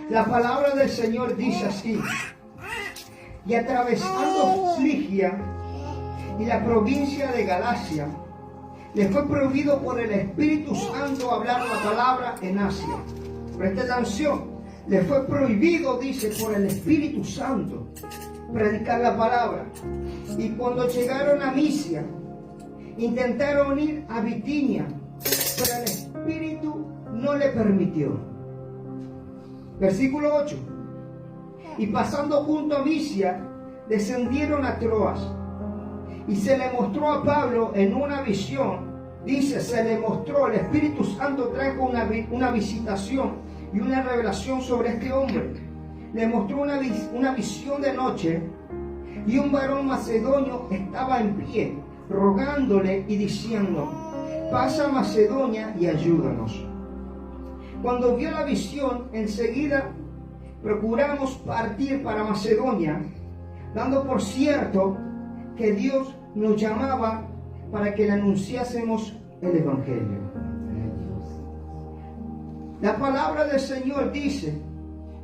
La palabra del Señor dice así: y atravesando Frigia y la provincia de Galacia, le fue prohibido por el Espíritu Santo hablar la palabra en Asia. Preste atención, le fue prohibido, dice, por el Espíritu Santo predicar la palabra. Y cuando llegaron a Misia, intentaron ir a Bitinia, pero el Espíritu no le permitió. Versículo 8. Y pasando junto a Misia, descendieron a Troas. Y se le mostró a Pablo en una visión. Dice, se le mostró, el Espíritu Santo trajo una visitación y una revelación sobre este hombre. Le mostró una visión de noche, y un varón macedonio estaba en pie, rogándole y diciendo: pasa a Macedonia y ayúdanos. Cuando vio la visión, enseguida procuramos partir para Macedonia, dando por cierto que Dios nos llamaba para que le anunciásemos el Evangelio. La palabra del Señor dice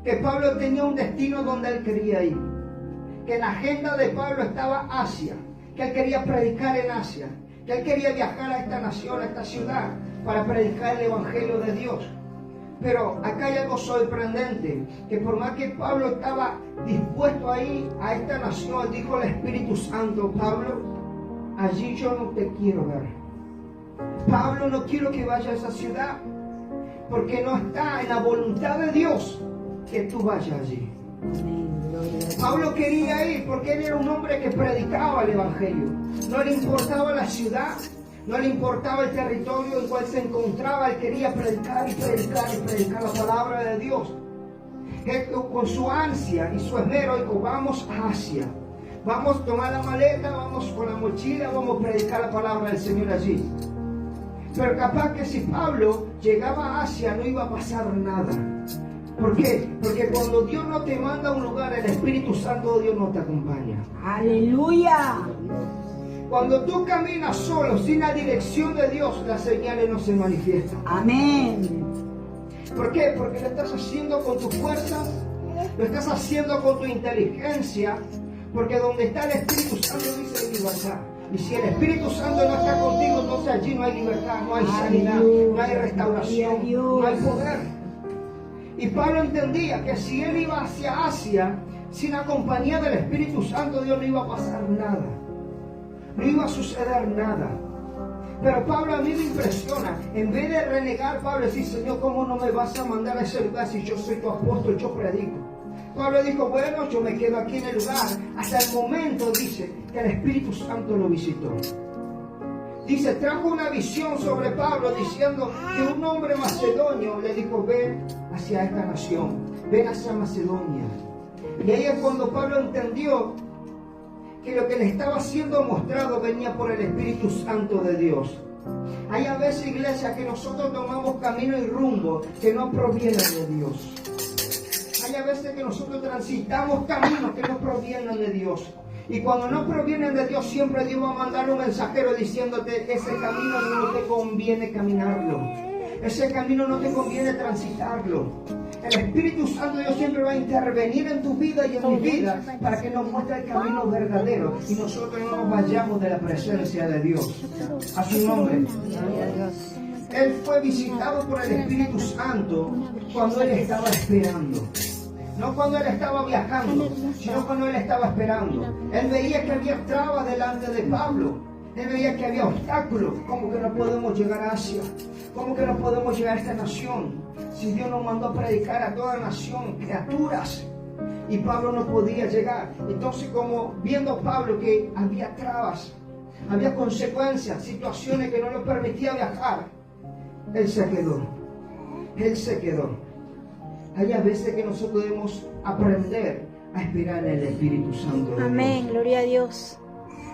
que Pablo tenía un destino donde él quería ir, que en la agenda de Pablo estaba Asia, que él quería predicar en Asia, que él quería viajar a esta nación, a esta ciudad, para predicar el Evangelio de Dios. Pero acá hay algo sorprendente, que por más que Pablo estaba dispuesto a ir a esta nación, dijo el Espíritu Santo: Pablo, allí yo no te quiero ver. Pablo, no quiero que vayas a esa ciudad, porque no está en la voluntad de Dios que tú vayas allí. Pablo quería ir porque él era un hombre que predicaba el Evangelio. No le importaba la ciudad, no le importaba el territorio en el cual se encontraba. Él quería predicar y predicar y predicar la palabra de Dios. Él, con su ansia y su esmero, dijo: vamos a Asia, vamos a tomar la maleta, vamos con la mochila, vamos a predicar la palabra del Señor allí. Pero capaz que si Pablo llegaba a Asia no iba a pasar nada. ¿Por qué? Porque cuando Dios no te manda a un lugar, el Espíritu Santo de Dios no te acompaña. ¡Aleluya! Cuando tú caminas solo, sin la dirección de Dios, las señales no se manifiestan. Amén. ¿Por qué? Porque lo estás haciendo con tus fuerzas, lo estás haciendo con tu inteligencia, porque donde está el Espíritu Santo dice hay libertad. Y si el Espíritu Santo no está contigo, entonces allí no hay libertad, no hay sanidad, no hay restauración, no hay poder. Y Pablo entendía que si él iba hacia Asia, sin la compañía del Espíritu Santo, Dios no iba a pasar nada. No iba a suceder nada. Pero Pablo, a mí me impresiona. En vez de renegar, Pablo decía: Señor, ¿cómo no me vas a mandar a ese lugar si yo soy tu apóstol, yo predico? Pablo dijo: bueno, yo me quedo aquí en el lugar. Hasta el momento, dice, que el Espíritu Santo lo visitó. Dice, trajo una visión sobre Pablo diciendo que un hombre macedonio le dijo: ven hacia esta nación, ven hacia Macedonia. Y ahí es cuando Pablo entendió que lo que le estaba siendo mostrado venía por el Espíritu Santo de Dios. Hay a veces, iglesia, que nosotros tomamos camino y rumbo que no provienen de Dios. Hay a veces que nosotros transitamos caminos que no provienen de Dios. Y cuando no provienen de Dios, siempre Dios va a mandar un mensajero diciéndote: ese camino no te conviene caminarlo. Ese camino no te conviene transitarlo. El Espíritu Santo de Dios siempre va a intervenir en tu vida y en mi vida para que nos muestre el camino verdadero y nosotros no nos vayamos de la presencia de Dios. A su nombre. Él fue visitado por el Espíritu Santo cuando él estaba esperando. No cuando él estaba viajando, sino cuando él estaba esperando. Él veía que había trabas delante de Pablo. Él veía que había obstáculos. ¿Cómo que no podemos llegar a Asia? ¿Cómo que no podemos llegar a esta nación? Si Dios nos mandó a predicar a toda nación, criaturas. Y Pablo no podía llegar. Entonces, como viendo Pablo que había trabas, había consecuencias, situaciones que no le permitía viajar, él se quedó. Él se quedó. Hay a veces que nosotros debemos aprender a esperar en el Espíritu Santo de Dios. Amén, gloria a Dios.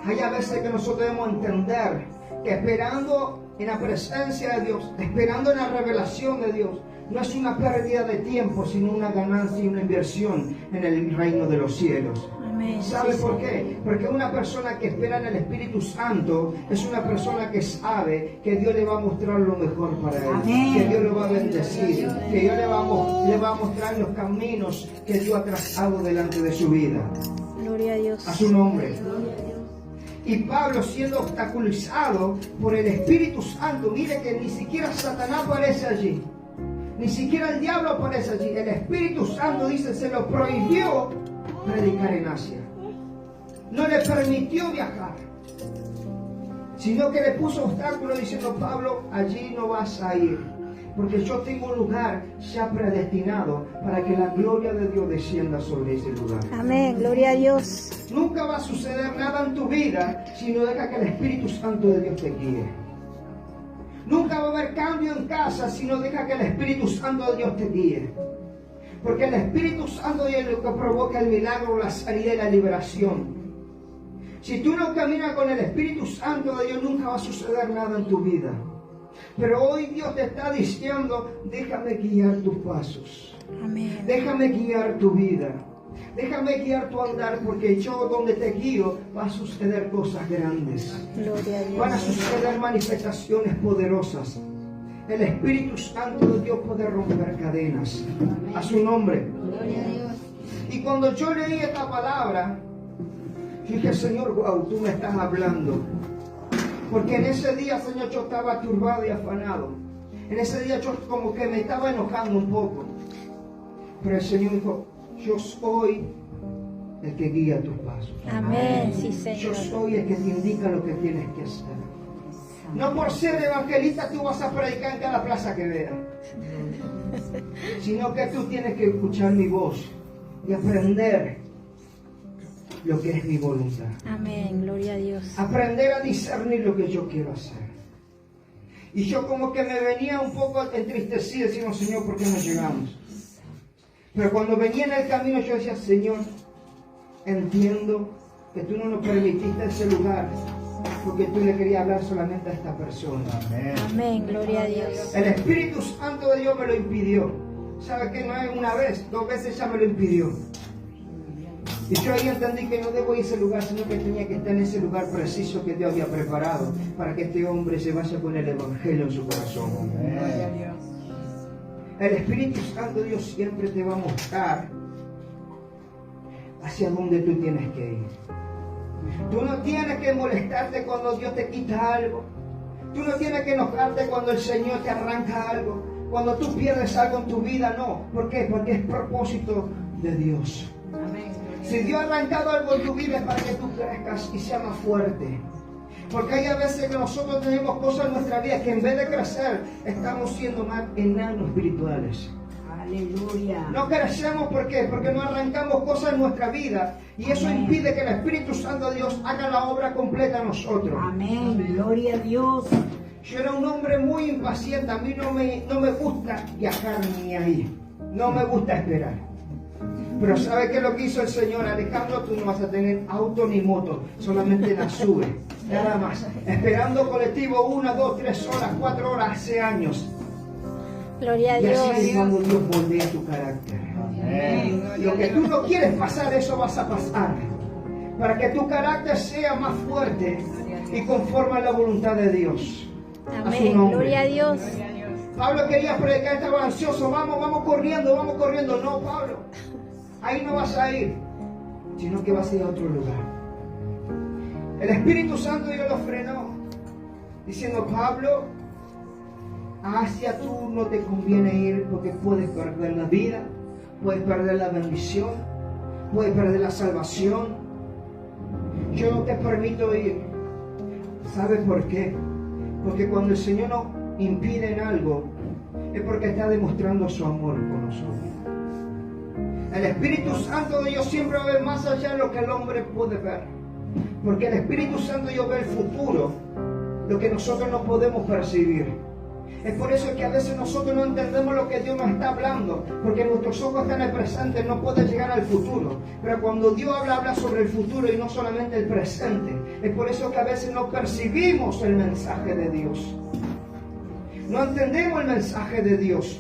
Hay a veces que nosotros debemos entender que esperando en la presencia de Dios, esperando en la revelación de Dios, no es una pérdida de tiempo, sino una ganancia y una inversión en el reino de los cielos. Amén. ¿Sabe Sí, por Señor. qué? Porque una persona que espera en el Espíritu Santo es una persona que sabe que Dios le va a mostrar lo mejor para él, Amén. que Dios lo va a bendecir, que Dios le va a mostrar los caminos que Dios ha trazado delante de su vida. Gloria a Dios. A su nombre. Y Pablo, siendo obstaculizado por el Espíritu Santo, mire que ni siquiera Satanás aparece allí, ni siquiera el diablo aparece allí. El Espíritu Santo, dice, se lo prohibió predicar en Asia. No le permitió viajar, sino que le puso obstáculos diciendo: Pablo, allí no vas a ir, porque yo tengo un lugar ya predestinado para que la gloria de Dios descienda sobre ese lugar. Amén. Gloria a Dios. Nunca va a suceder nada en tu vida si no deja que el Espíritu Santo de Dios te guíe. Nunca va a haber cambio en casa si no deja que el Espíritu Santo de Dios te guíe. Porque el Espíritu Santo de Dios es lo que provoca el milagro, la sanidad y la liberación. Si tú no caminas con el Espíritu Santo de Dios, nunca va a suceder nada en tu vida. Pero hoy Dios te está diciendo: déjame guiar tus pasos. Amén. Déjame guiar tu vida. Déjame guiar tu andar, porque yo donde te guío va a suceder cosas grandes. Gloria a Van a Dios. suceder manifestaciones poderosas. El Espíritu Santo de Dios puede romper cadenas. A su nombre. Y cuando yo leí esta palabra, dije: Señor, wow, tú me estás hablando. Porque en ese día, Señor, yo estaba turbado y afanado. En ese día yo como que me estaba enojando un poco. Pero el Señor dijo: yo soy el que guía tus pasos. Amén. Sí, Yo Señor. soy el que te indica lo que tienes que hacer. No por ser evangelista tú vas a predicar en cada plaza que veas, sino que tú tienes que escuchar mi voz y aprender lo que es mi voluntad. Amén. Gloria a Dios. Aprender a discernir lo que yo quiero hacer. Y yo como que me venía un poco entristecido, diciendo: Señor, ¿por qué no llegamos? Pero cuando venía en el camino yo decía: Señor, entiendo que tú no nos permitiste ese lugar porque tú le querías hablar solamente a esta persona. Amén. Gloria a Dios. El Espíritu Santo de Dios me lo impidió. ¿Sabe que no es una vez? 2 veces ya me lo impidió. Y yo ahí entendí que no debo ir a ese lugar, sino que tenía que estar en ese lugar preciso que Dios había preparado para que este hombre se vaya con el Evangelio en su corazón. El Espíritu Santo de Dios siempre te va a mostrar hacia dónde tú tienes que ir. Tú no tienes que molestarte cuando Dios te quita algo. Tú no tienes que enojarte cuando el Señor te arranca algo. Cuando tú pierdes algo en tu vida, no. ¿Por qué? Porque es propósito de Dios. Si Dios ha arrancado algo en tu vida es para que tú crezcas y seas más fuerte. Porque hay a veces que nosotros tenemos cosas en nuestra vida que en vez de crecer, estamos siendo más enanos espirituales. Aleluya. No crecemos, ¿por qué? Porque no arrancamos cosas en nuestra vida. Y eso impide que el Espíritu Santo de Dios haga la obra completa en nosotros. Amén. Gloria a Dios. Yo era un hombre muy impaciente. A mí no me gusta viajar ni ahí. No me gusta esperar. Pero ¿sabe qué es lo que hizo el Señor? Alejandro, tú no vas a tener auto ni moto. Solamente la sube. Nada más. Esperando colectivo 1, 2, 3 horas, 4 horas, hace años. Gloria a Y así es Dios. cuando Dios moldea tu carácter. Lo que tú no quieres pasar, eso vas a pasar. Para que tu carácter sea más fuerte y conforme a la voluntad de Dios. A su Amén. nombre. Gloria a Dios. Pablo quería predicar, estaba ansioso. Vamos corriendo, vamos corriendo. No, Pablo. Ahí no vas a ir, sino que vas a ir a otro lugar. El Espíritu Santo Dios lo frenó, diciendo: Pablo, a Asia tú no te conviene ir porque puedes perder la vida, puedes perder la bendición, puedes perder la salvación. Yo no te permito ir. ¿Sabes por qué? Porque cuando el Señor nos impide en algo, es porque está demostrando su amor por nosotros. El Espíritu Santo de Dios siempre va a ver más allá de lo que el hombre puede ver. Porque el Espíritu Santo de Dios ve el futuro, lo que nosotros no podemos percibir. Es por eso que a veces nosotros no entendemos lo que Dios nos está hablando, porque nuestros ojos están en el presente, no pueden llegar al futuro. Pero cuando Dios habla sobre el futuro y no solamente el presente. Es por eso que a veces no percibimos el mensaje de Dios. No entendemos el mensaje de Dios.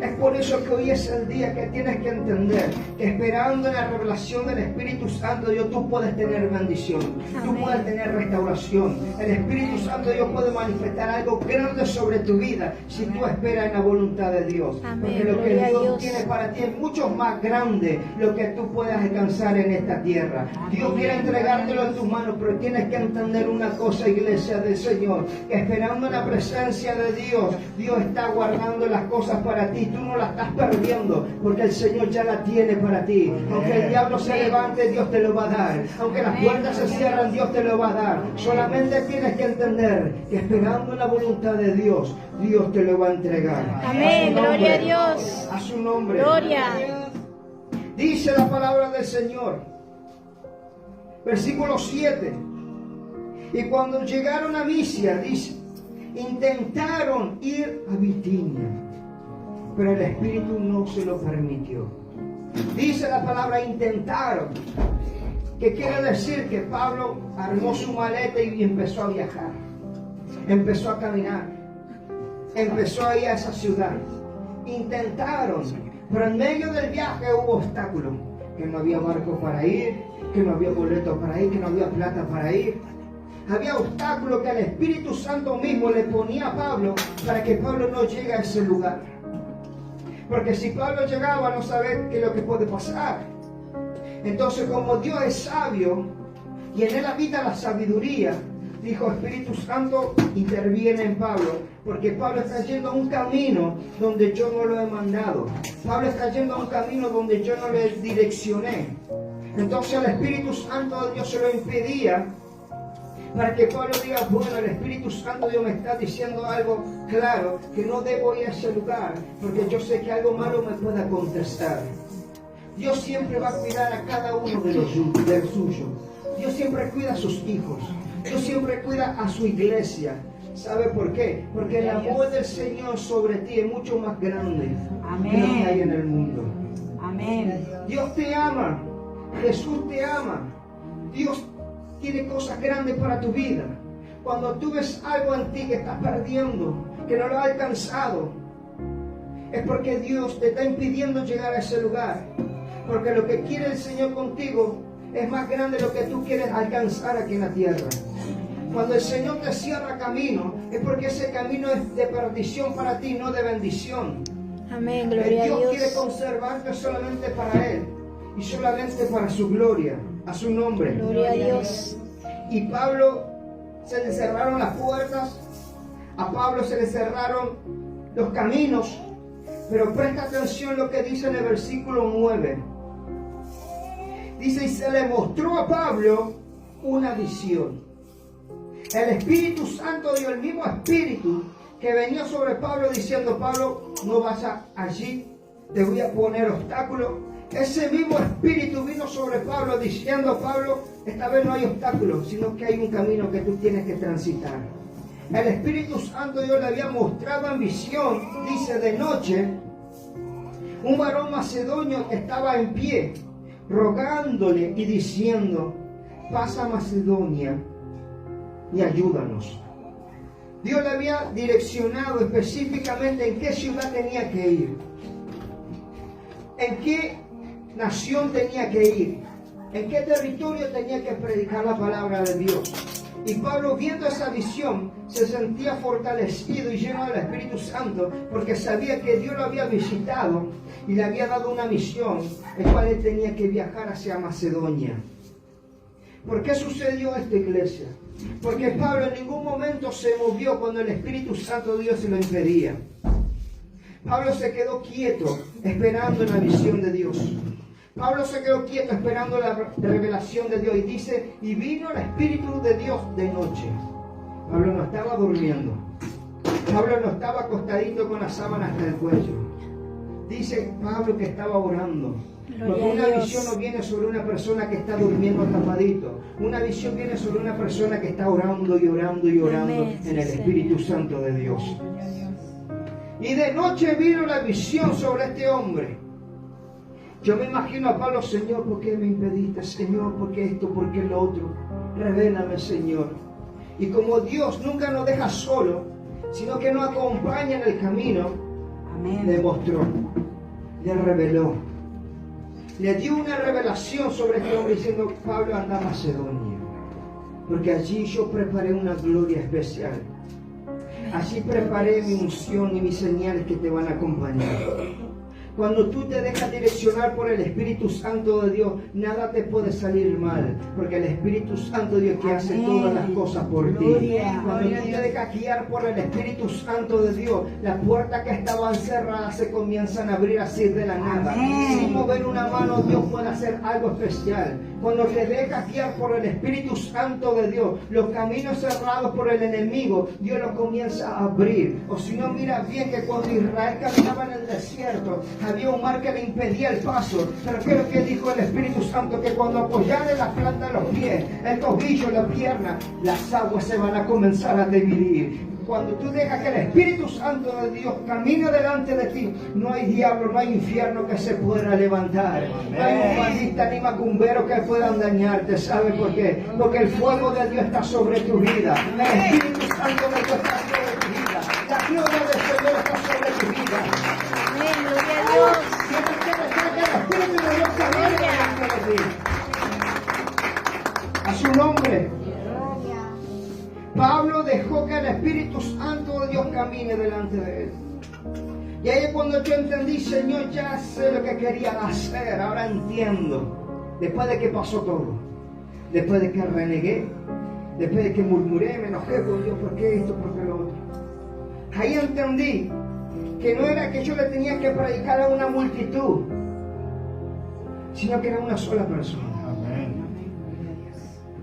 Es por eso que hoy es el día que tienes que entender que esperando en la revelación del Espíritu Santo de Dios, tú puedes tener bendición, tú Amén. puedes tener restauración. El Espíritu Santo de Dios puede manifestar algo grande sobre tu vida si tú esperas en la voluntad de Dios. Amén. Porque lo que Gloria a Dios Dios. tiene para ti es mucho más grande lo que tú puedas alcanzar en esta tierra. Dios quiere entregártelo en tus manos, pero tienes que entender una cosa, iglesia del Señor, que esperando en la presencia de Dios, Dios está guardando las cosas para ti. Tú no las estás perdiendo porque el Señor ya la tiene para ti. Aunque el diablo se levante, Dios te lo va a dar. Aunque las puertas se cierran, Dios te lo va a dar. Solamente tienes que entender que esperando en la voluntad de Dios, Dios te lo va a entregar. Amén. A su nombre. Gloria a Dios. A su nombre. Gloria. Dice la palabra del Señor. Versículo 7. Y cuando llegaron a Misia, dice, intentaron ir a Bitinia, pero el Espíritu no se lo permitió. Dice la palabra intentaron, que quiere decir que Pablo armó su maleta y empezó a viajar. Empezó a caminar. Empezó a ir a esa ciudad. Intentaron, pero en medio del viaje hubo obstáculos. Que no había barco para ir, que no había boleto para ir, que no había plata para ir. Había obstáculos que el Espíritu Santo mismo le ponía a Pablo para que Pablo no llegue a ese lugar. Porque si Pablo llegaba, no sabe qué es lo que puede pasar. Entonces, como Dios es sabio y en él habita la sabiduría, dijo: Espíritu Santo, interviene en Pablo, porque Pablo está yendo a un camino donde yo no lo he mandado. Pablo está yendo a un camino donde yo no le direccioné. Entonces el Espíritu Santo de Dios se lo impedía, para que Pablo diga: bueno, el Espíritu Santo de Dios me está diciendo algo claro, que no debo ir a ese lugar, porque yo sé que algo malo me pueda contestar. Dios siempre va a cuidar a cada uno de los del suyo. Dios siempre cuida a sus hijos. Dios siempre cuida a su iglesia. ¿Sabe por qué? Porque el amor del Señor sobre ti es mucho más grande que lo que hay en el mundo. Amén. Dios te ama. Jesús te ama. Dios tiene cosas grandes para tu vida. Cuando tú ves algo en ti que estás perdiendo, que no lo has alcanzado, es porque Dios te está impidiendo llegar a ese lugar. Porque lo que quiere el Señor contigo es más grande de lo que tú quieres alcanzar aquí en la tierra. Cuando el Señor te cierra camino, es porque ese camino es de perdición para ti, no de bendición. Amén. Gloria a Dios quiere Dios. conservarte solamente para Él y solamente para su gloria, a su nombre. Gloria a Dios. Y Pablo, se le cerraron las puertas, a Pablo se le cerraron los caminos, pero presta atención lo que dice en el versículo 9. Dice: y se le mostró a Pablo una visión. El Espíritu Santo dio, el mismo Espíritu que venía sobre Pablo diciendo: Pablo, no vas allí, te voy a poner obstáculos. Ese mismo Espíritu vino sobre Pablo diciendo: Pablo, esta vez no hay obstáculos, sino que hay un camino que tú tienes que transitar. El Espíritu Santo Dios le había mostrado en visión, dice, de noche, un varón macedonio que estaba en pie, rogándole y diciendo: pasa a Macedonia y ayúdanos. Dios le había direccionado específicamente en qué ciudad tenía que ir, en qué nación tenía que ir, en qué territorio tenía que predicar la palabra de Dios. Y Pablo, viendo esa visión, se sentía fortalecido y lleno del Espíritu Santo, porque sabía que Dios lo había visitado y le había dado una misión, el cual él tenía que viajar hacia Macedonia. ¿Por qué sucedió esto, iglesia? Porque Pablo en ningún momento se movió cuando el Espíritu Santo de Dios se lo impedía. Pablo se quedó quieto esperando la visión de Dios. Pablo se quedó quieto esperando la revelación de Dios, y dice: y vino el Espíritu de Dios de noche. Pablo no estaba durmiendo. Pablo no estaba acostadito con la sábana hasta el cuello. Dice Pablo que estaba orando. Porque una visión no viene sobre una persona que está durmiendo tapadito. Una visión viene sobre una persona que está orando y orando y orando en el Espíritu Santo de Dios. Y de noche vino la visión sobre este hombre. Yo me imagino a Pablo: Señor, ¿por qué me impediste? Señor, ¿por qué esto? ¿Por qué lo otro? Revélame, Señor. Y como Dios nunca nos deja solo, sino que nos acompaña en el camino, le mostró, le reveló, le dio una revelación sobre este hombre diciendo: Pablo, anda a Macedonia, porque allí yo preparé una gloria especial. Allí preparé mi unción y mis señales que te van a acompañar. Cuando tú te dejas direccionar por el Espíritu Santo de Dios, nada te puede salir mal, porque el Espíritu Santo de Dios que hace todas las cosas por ti. Cuando tú te dejas guiar por el Espíritu Santo de Dios, las puertas que estaban cerradas se comienzan a abrir así de la nada. Sin mover una mano, Dios puede hacer algo especial. Cuando te dejas guiar por el Espíritu Santo de Dios, los caminos cerrados por el enemigo, Dios los comienza a abrir. O si no, mira bien que cuando Israel caminaba en el desierto, había un mar que le impedía el paso. Pero ¿qué es lo que dijo el Espíritu Santo? Que cuando apoyara en la planta de los pies, el tobillo, la pierna, las aguas se van a comenzar a dividir. Cuando tú dejas que el Espíritu Santo de Dios camine delante de ti, no hay diablo, no hay infierno que se pueda levantar. No hay humanista ni macumbero que puedan dañarte. ¿Sabe por qué? Porque el fuego de Dios está sobre tu vida. El Espíritu Santo de Dios está sobre tu vida. La gloria del Señor está sobre tu vida. Amén, gloria a Dios. Tienes que dejar que el Espíritu de Dios camine delante de ti. A su nombre. Pablo dejó que el Espíritu Santo de Dios camine delante de él. Y ahí es cuando yo entendí: Señor, ya sé lo que quería hacer, ahora entiendo. Después de que pasó todo, después de que renegué, después de que murmuré, me enojé con Dios, ¿por qué esto, por qué lo otro? Ahí entendí que no era que yo le tenía que predicar a una multitud, sino que era una sola persona.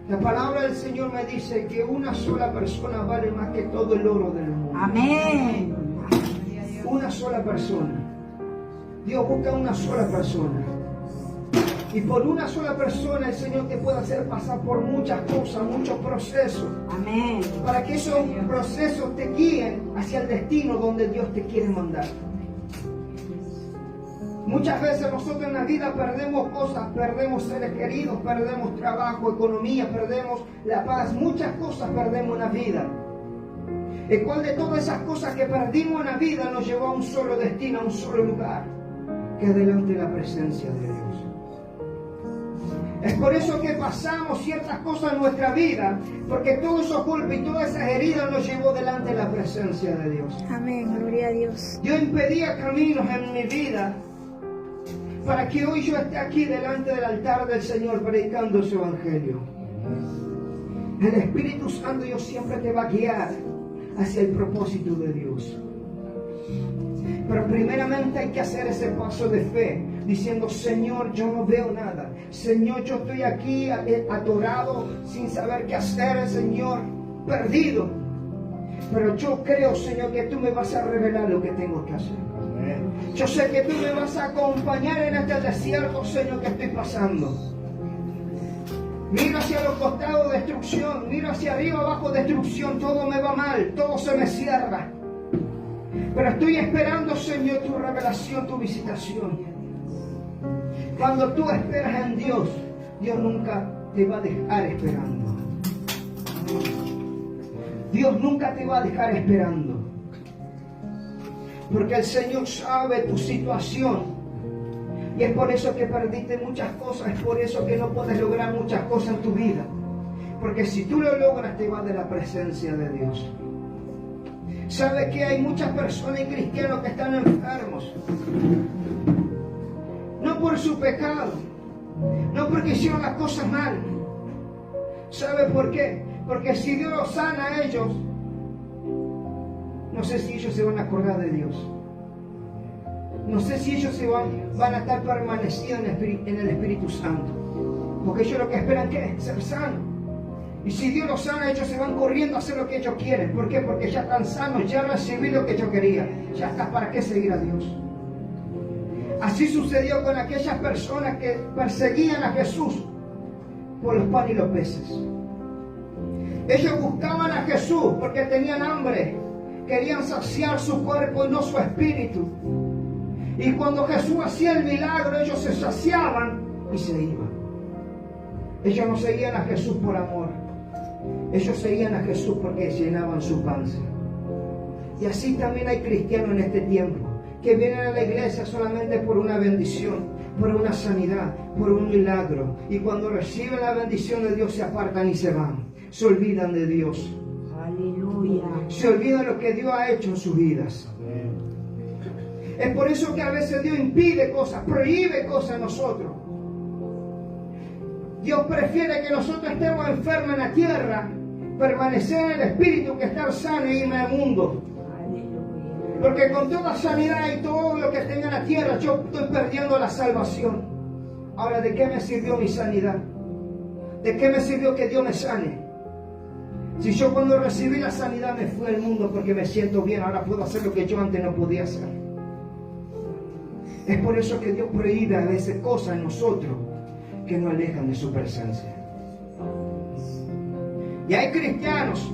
La palabra del Señor me dice que una sola persona vale más que todo el oro del mundo. Amén. Una sola persona. Dios busca una sola persona. Y por una sola persona el Señor te puede hacer pasar por muchas cosas, muchos procesos. Amén. Para que esos procesos te guíen hacia el destino donde Dios te quiere mandar. Muchas veces nosotros en la vida perdemos cosas, perdemos seres queridos, perdemos trabajo, economía, perdemos la paz, muchas cosas perdemos en la vida. El cual de todas esas cosas que perdimos en la vida nos llevó a un solo destino, a un solo lugar, que es delante de la presencia de Dios. Es por eso que pasamos ciertas cosas en nuestra vida, porque todos esos golpes y todas esas heridas nos llevó delante de la presencia de Dios. Amén, gloria a Dios. Yo impedía caminos en mi vida para que hoy yo esté aquí delante del altar del Señor predicando su evangelio. El Espíritu Santo Dios siempre te va a guiar hacia el propósito de Dios. Pero primeramente hay que hacer ese paso de fe, diciendo: Señor, yo no veo nada. Señor, yo estoy aquí atorado, sin saber qué hacer, Señor, perdido. Pero yo creo, Señor, que tú me vas a revelar lo que tengo que hacer. Yo sé que tú me vas a acompañar en este desierto, Señor, que estoy pasando. Miro hacia los costados, destrucción. Miro hacia arriba, abajo, destrucción. Todo me va mal, todo se me cierra. Pero estoy esperando, Señor, tu revelación, tu visitación. Cuando tú esperas en Dios, Dios nunca te va a dejar esperando. Dios nunca te va a dejar esperando. Porque el Señor sabe tu situación. Y es por eso que perdiste muchas cosas. Es por eso que no puedes lograr muchas cosas en tu vida. Porque si tú lo logras, te vas de la presencia de Dios. ¿Sabe que hay muchas personas y cristianos que están enfermos? No por su pecado. No porque hicieron las cosas mal. ¿Sabe por qué? Porque si Dios los sana a ellos, no sé si ellos se van a acordar de Dios. No sé si ellos van a estar permanecidos en el Espíritu Santo. Porque ellos lo que esperan ¿qué? Ser sanos. Y si Dios los sana, ellos se van corriendo a hacer lo que ellos quieren. ¿Por qué? Porque ya están sanos, ya recibí lo que yo quería. Ya está, ¿para qué seguir a Dios? Así sucedió con aquellas personas que perseguían a Jesús por los panes y los peces. Ellos buscaban a Jesús porque tenían hambre. Querían saciar su cuerpo y no su espíritu. Y cuando Jesús hacía el milagro, ellos se saciaban y se iban. Ellos no seguían a Jesús por amor. Ellos seguían a Jesús porque llenaban su panza. Y así también hay cristianos en este tiempo que vienen a la iglesia solamente por una bendición, por una sanidad, por un milagro. Y cuando reciben la bendición de Dios se apartan y se van. Se olvidan de Dios. Aleluya. Se olvidan de lo que Dios ha hecho en sus vidas. Es por eso que a veces Dios impide cosas, prohíbe cosas a nosotros. Dios prefiere que nosotros estemos enfermos en la tierra, permanecer en el espíritu, que estar sano y irme al mundo. Porque con toda sanidad y todo lo que tenga en la tierra, yo estoy perdiendo la salvación. Ahora, ¿de qué me sirvió mi sanidad? ¿De qué me sirvió que Dios me sane? Si yo cuando recibí la sanidad me fui al mundo porque me siento bien, ahora puedo hacer lo que yo antes no podía hacer. Es por eso que Dios prohíbe a veces cosas en nosotros que nos alejan de su presencia. Y hay cristianos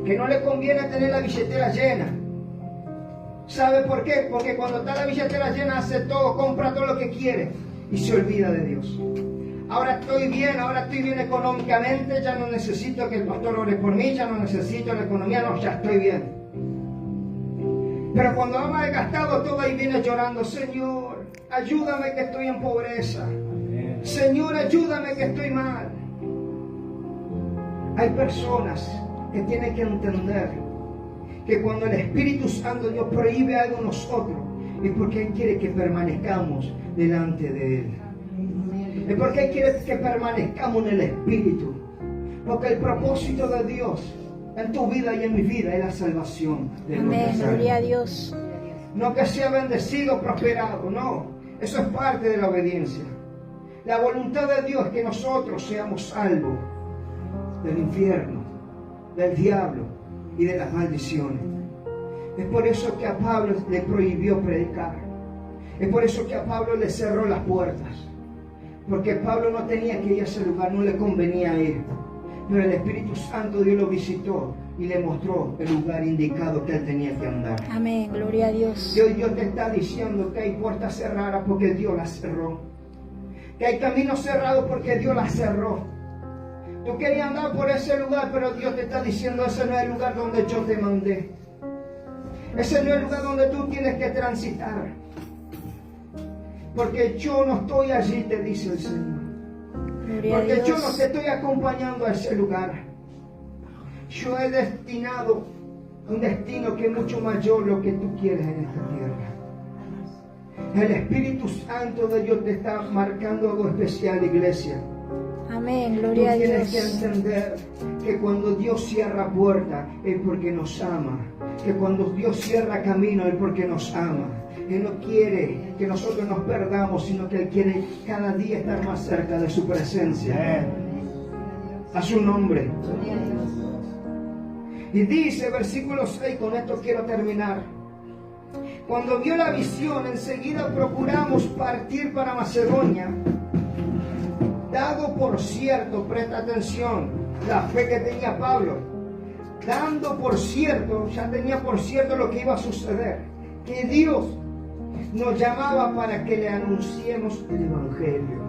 que no les conviene tener la billetera llena. ¿Sabe por qué? Porque cuando está la billetera llena hace todo, compra todo lo que quiere y se olvida de Dios. Ahora estoy bien económicamente, ya no necesito que el pastor ore por mí, ya no necesito la economía, no, ya estoy bien. Pero cuando ha malgastado todo, ahí viene llorando: Señor, ayúdame que estoy en pobreza. Señor, ayúdame que estoy mal. Hay personas que tienen que entender que cuando el Espíritu Santo Dios prohíbe algo a nosotros, es porque Él quiere que permanezcamos delante de Él. Es porque Él quiere que permanezcamos en el Espíritu. Porque el propósito de Dios en tu vida y en mi vida es la salvación de Amén, gloria a Dios. No que sea bendecido, prosperado, no. Eso es parte de la obediencia. La voluntad de Dios es que nosotros seamos salvos del infierno, del diablo y de las maldiciones. Es por eso que a Pablo le prohibió predicar. Es por eso que a Pablo le cerró las puertas. Porque Pablo no tenía que ir a ese lugar, no le convenía ir. Pero el Espíritu Santo Dios lo visitó y le mostró el lugar indicado que él tenía que andar. Amén, gloria a Dios. Y hoy Dios te está diciendo que hay puertas cerradas porque Dios las cerró. Que hay caminos cerrados porque Dios las cerró. Tú querías andar por ese lugar, pero Dios te está diciendo: ese no es el lugar donde yo te mandé. Ese no es el lugar donde tú tienes que transitar. Porque yo no estoy allí, te dice el Señor. Porque yo no te estoy acompañando a ese lugar. Yo he destinado un destino que es mucho mayor lo que tú quieres en esta tierra. El Espíritu Santo de Dios te está marcando algo especial, iglesia. Amén, gloria a Dios. Tú tienes que entender que cuando Dios cierra puertas es porque nos ama. Que cuando Dios cierra camino es porque nos ama. Él no quiere que nosotros nos perdamos, sino que Él quiere cada día estar más cerca de su presencia. A su nombre. Y dice, versículo 6, con esto quiero terminar. Cuando vio la visión, enseguida procuramos partir para Macedonia, dado por cierto, presta atención, la fe que tenía Pablo, dando por cierto, ya tenía por cierto lo que iba a suceder, que Dios nos llamaba para que le anunciemos el Evangelio.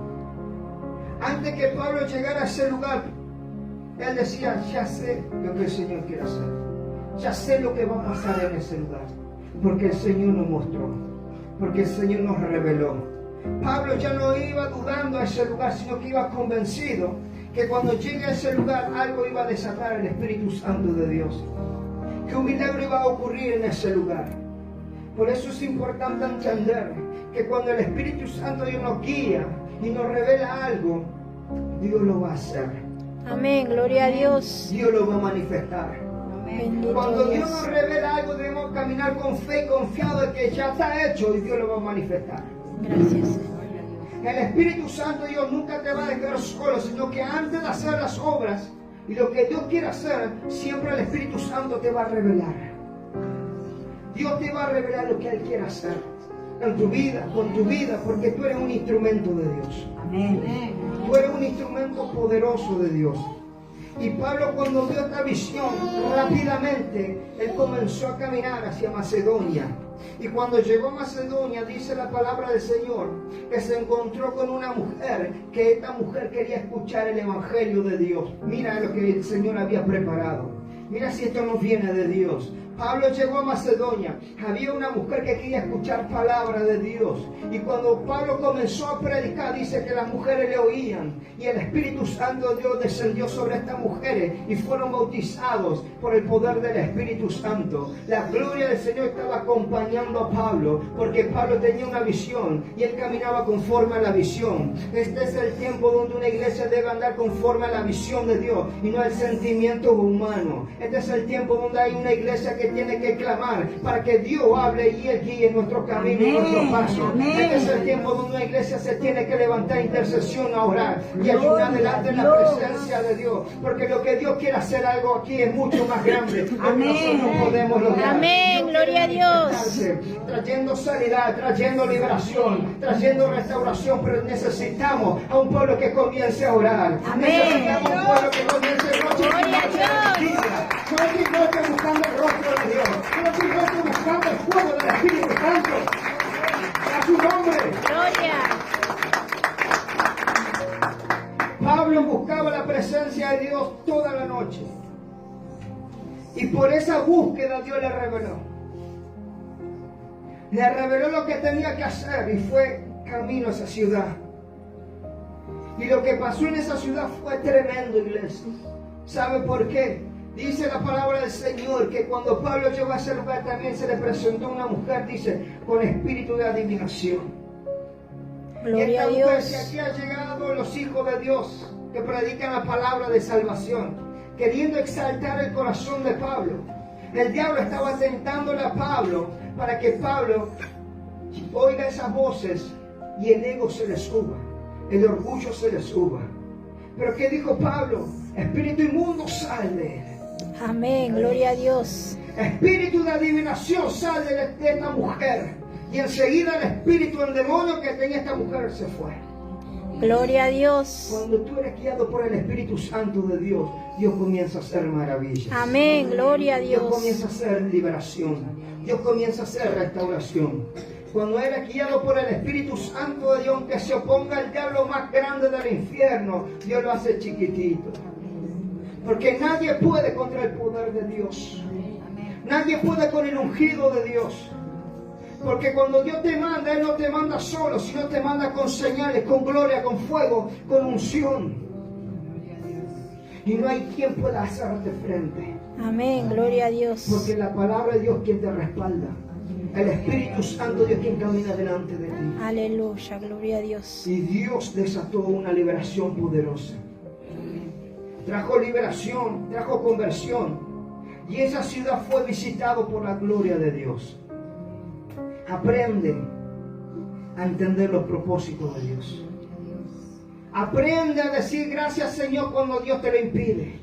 Antes que Pablo llegara a ese lugar, él decía: ya sé lo que el Señor quiere hacer, ya sé lo que va a pasar en ese lugar, porque el Señor nos mostró, porque el Señor nos reveló. Pablo ya no iba dudando a ese lugar, sino que iba convencido que cuando llegue a ese lugar algo iba a desatar el Espíritu Santo de Dios, que un milagro iba a ocurrir en ese lugar. Por eso es importante entender que cuando el Espíritu Santo Dios nos guía y nos revela algo, Dios lo va a hacer. Amén, gloria a Dios. Dios lo va a manifestar. Bendito Cuando Dios Dios. nos revela algo, debemos caminar con fe, confiado de que ya está hecho y Dios lo va a manifestar. Gracias, Señor. El Espíritu Santo Dios nunca te va a dejar solo, sino que antes de hacer las obras y lo que Dios quiere hacer, siempre el Espíritu Santo te va a revelar. Dios te va a revelar lo que Él quiere hacer en tu vida, con tu vida, porque tú eres un instrumento de Dios. Amén. Tú eres un instrumento poderoso de Dios. Y Pablo, cuando vio esta visión, rápidamente él comenzó a caminar hacia Macedonia. Y cuando llegó a Macedonia, dice la palabra del Señor, que se encontró con una mujer, que esta mujer quería escuchar el Evangelio de Dios. Mira lo que el Señor había preparado. Mira si esto no viene de Dios. Pablo llegó a Macedonia. Había una mujer que quería escuchar palabra de Dios. Y cuando Pablo comenzó a predicar, dice que las mujeres le oían. Y el Espíritu Santo de Dios descendió sobre estas mujeres y fueron bautizados por el poder del Espíritu Santo. La gloria del Señor estaba acompañando a Pablo, porque Pablo tenía una visión y él caminaba conforme a la visión. Este es el tiempo donde una iglesia debe andar conforme a la visión de Dios y no al sentimiento humano. Este es el tiempo donde hay una iglesia que tiene que clamar para que Dios hable y Él guíe nuestro camino y nuestro paso. Este es el tiempo donde una iglesia se tiene que levantar intercesión a orar y ayunar delante de la presencia de Dios, porque lo que Dios quiere hacer algo aquí es mucho más grande de lo que nosotros podemos lograr. Amén, gloria a Dios. Trayendo sanidad, trayendo liberación, trayendo restauración, pero necesitamos a un pueblo que comience a orar. Necesitamos un pueblo que comience a orar. Gloria a Dios. Yo estoy buscando el rostro de Dios. Yo estoy buscando el fuego del Espíritu Santo. A su nombre. Gloria. Pablo buscaba la presencia de Dios toda la noche. Y por esa búsqueda Dios le reveló. Le reveló lo que tenía que hacer y fue camino a esa ciudad. Y lo que pasó en esa ciudad fue tremendo, iglesia. ¿Sabe por qué? Dice la palabra del Señor que cuando Pablo llegó a ese lugar también se le presentó una mujer, dice, con espíritu de adivinación. Gloria a y esta mujer, Dios. que aquí han llegado los hijos de Dios que predican la palabra de salvación, queriendo exaltar el corazón de Pablo. El diablo estaba tentándole a Pablo para que Pablo oiga esas voces y el ego se le suba, el orgullo se le suba. Pero ¿qué dijo Pablo? Espíritu inmundo, sal de él. Amén, gloria a Dios. Espíritu de adivinación, sal de esta mujer. Y enseguida el espíritu del demonio que tenía esta mujer se fue. Gloria a Dios. Cuando tú eres guiado por el Espíritu Santo de Dios, Dios comienza a hacer maravillas. Amén, gloria a Dios Dios. comienza a hacer liberación. Dios comienza a hacer restauración. Cuando eres guiado por el Espíritu Santo de Dios, aunque se oponga el diablo más grande del infierno, Dios lo hace chiquitito. Porque nadie puede contra el poder de Dios. Nadie puede con el ungido de Dios. Porque cuando Dios te manda, Él no te manda solo, sino te manda con señales, con gloria, con fuego, con unción. Y no hay quien pueda hacerte frente. Amén, gloria a Dios. Porque la palabra de Dios quien te respalda. El Espíritu Santo de Dios quien camina delante de ti. Aleluya, gloria a Dios. Y Dios desató una liberación poderosa. Trajo liberación, trajo conversión. Y esa ciudad fue visitada por la gloria de Dios. Aprende a entender los propósitos de Dios. Aprende a decir gracias, Señor, cuando Dios te lo impide.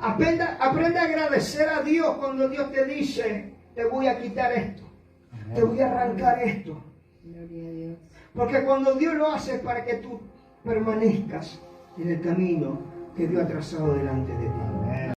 Aprende a agradecer a Dios cuando Dios te dice, te voy a quitar esto, te voy a arrancar esto. Porque cuando Dios lo hace es para que tú permanezcas en el camino que Dios ha trazado delante de ti.